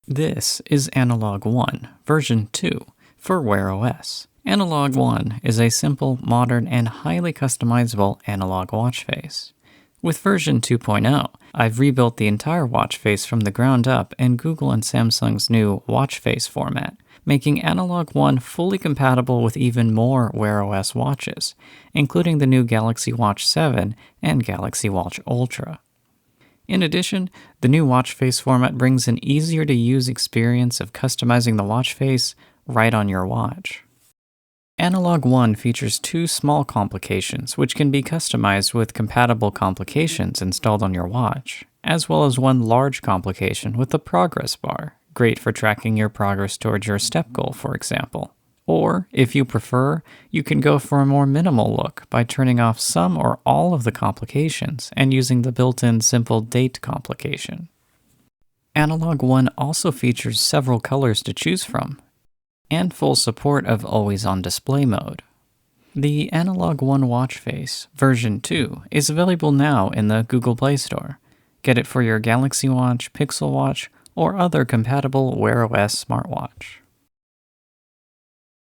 This is Analog One, version 2, for Wear OS. Analog One is a simple, modern, and highly customizable analog watch face. With version 2.0, I've rebuilt the entire watch face from the ground up in Google and Samsung's new watch face format, making Analog One fully compatible with even more Wear OS watches, including the new Galaxy Watch 7 and Galaxy Watch Ultra. In addition, the new watch face format brings an easier-to-use experience of customizing the watch face right on your watch. Analog One features two small complications which can be customized with compatible complications installed on your watch, as well as one large complication with a progress bar, great for tracking your progress towards your step goal, for example. Or, if you prefer, you can go for a more minimal look by turning off some or all of the complications and using the built-in simple date complication. Analog One also features several colors to choose from, and full support of always-on display mode. The Analog One watch face, version 2, is available now in the Google Play Store. Get it for your Galaxy Watch, Pixel Watch, or other compatible Wear OS smartwatch.